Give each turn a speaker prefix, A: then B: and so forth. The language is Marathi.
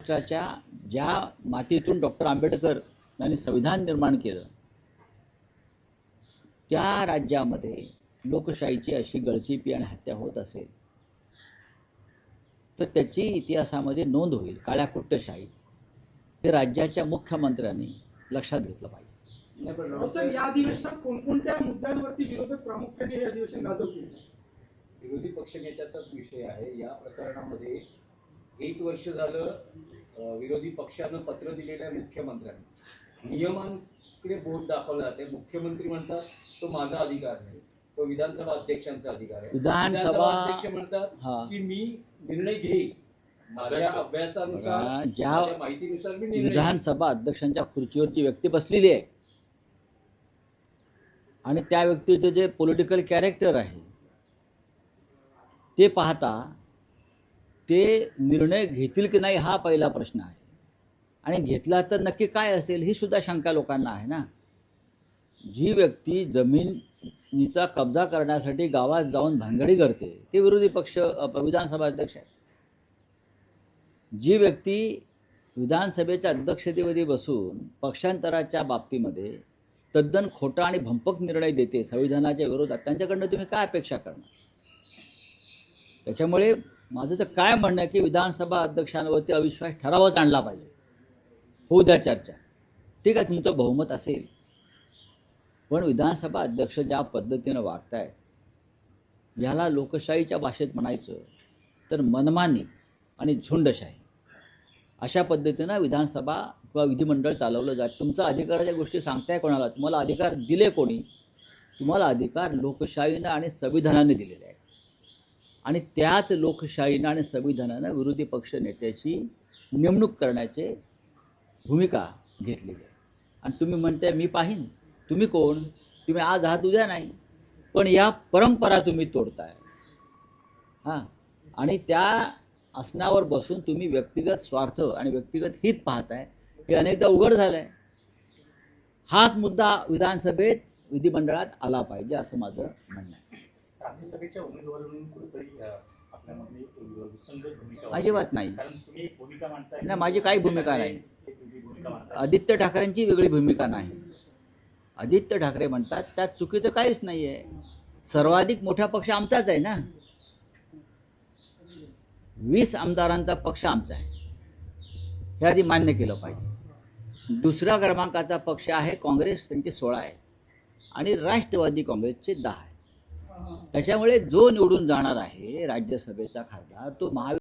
A: महाराष्ट्राच्या ज्या मातीतून डॉक्टर आंबेडकर यांनी संविधान निर्माण केलं त्या राज्यामध्ये लोकशाहीची अशी गळचेपी आणि हत्या होत असेल तर त्याची इतिहासामध्ये नोंद होईल. काळ्या कुट्टशाही हे राज्याच्या मुख्यमंत्र्यांनी लक्षात घेतलं पाहिजे.
B: या अधिवेशनात कोणकोणत्या मुद्द्यांवरती विरोधक प्रामुख्याने हे अधिवेशन गाजवतील?
C: विरोधी पक्षनेत्याचाच विषय आहे. या प्रकरणामध्ये 1 वर्ष झालं विरोधी पक्षानं पत्र दिलेल्या मुख्यमंत्र्यांनी नियमांकडे बोट दाखवलं जाते. मुख्यमंत्री म्हणतात तो माझा अधिकार नाही, तो विधानसभा अध्यक्षांचा अधिकार आहे.
A: विधानसभा
C: अध्यक्ष म्हणतात की मी निर्णय घेईन माझ्या अभ्यासानुसार, माझ्या माहितीनुसार मी निर्णय.
A: विधानसभा अध्यक्षांच्या खुर्चीवरची व्यक्ती बसलेली आहे आणि त्या व्यक्तीचं जे पॉलिटिकल कॅरेक्टर आहे ते पाहता ते निर्णय घेतील की नाही हा पहिला प्रश्न आहे. आणि घेतला तर नक्की काय असेल ही सुद्धा शंका लोकांना आहे ना. जी व्यक्ती जमिनीचा कब्जा करण्यासाठी गावात जाऊन भानगडी करते ते विरोधी पक्ष विधानसभा अध्यक्ष आहेत. जी व्यक्ती विधानसभेच्या अध्यक्षतेमध्ये बसून पक्षांतराच्या बाबतीमध्ये तद्दन खोटा आणि भंपक निर्णय देते संविधानाच्या विरोधात, त्यांच्याकडनं तुम्ही काय अपेक्षा करणार? त्याच्यामुळे माझं तर काय म्हणणं आहे की विधानसभा अध्यक्षांवरती अविश्वास ठरावच आणला पाहिजे. होऊ द्या चर्चा, ठीक आहे, तुमचं बहुमत असेल, पण विधानसभा अध्यक्ष ज्या पद्धतीनं वागताय याला लोकशाहीच्या भाषेत म्हणायचं तर मनमानी आणि झुंडशाही अशा पद्धतीनं विधानसभा किंवा विधिमंडळ चालवलं जात. तुमचा अधिकाराच्या गोष्टी सांगताय कोणाला? तुम्हाला अधिकार दिले कोणी? तुम्हाला अधिकार लोकशाहीनं आणि संविधानाने दिलेले आहे आणि त्याच लोकशाहीनं आणि संविधानानं विरोधी पक्ष नेत्याची नेमणूक करण्याची भूमिका घेतलेली आहे. आणि तुम्ही म्हणताय मी पाहीन. तुम्ही कोण? तुम्ही आज आहात उद्या नाही, पण या परंपरा तुम्ही तोडताय. हां, आणि त्या आसनावर बसून तुम्ही व्यक्तिगत स्वार्थ आणि व्यक्तिगत हित पाहताय हे अनेकदा उघड झालं आहे. हाच मुद्दा विधानसभेत विधिमंडळात आला पाहिजे असं माझं म्हणणं आहे.
D: राज्यसभेच्या उमेदवार म्हणून कुठेतरी आपल्यामध्ये विसंगत भूमिका
A: अजिबात नाही.
D: कारण तुम्ही एक भूमिका मांडताय.
A: नाही, माझी काही भूमिका नाही. आदित्य ठाकरेंची वेगळी भूमिका नाही. आदित्य ठाकरे म्हणतात त्यात चुकीचं काहीच नाही आहे. सर्वाधिक मोठा पक्ष आमचाच आहे ना. 20 आमदारांचा पक्ष आमचा आहे, हे आधी मान्य केलं पाहिजे. दुसऱ्या क्रमांकाचा पक्ष आहे काँग्रेस, त्यांचे 16 आहे आणि राष्ट्रवादी काँग्रेसचे 10 आहे. त्याच्यामुळे जो निवडून जाणार आहे राज्यसभेचा खासदार तो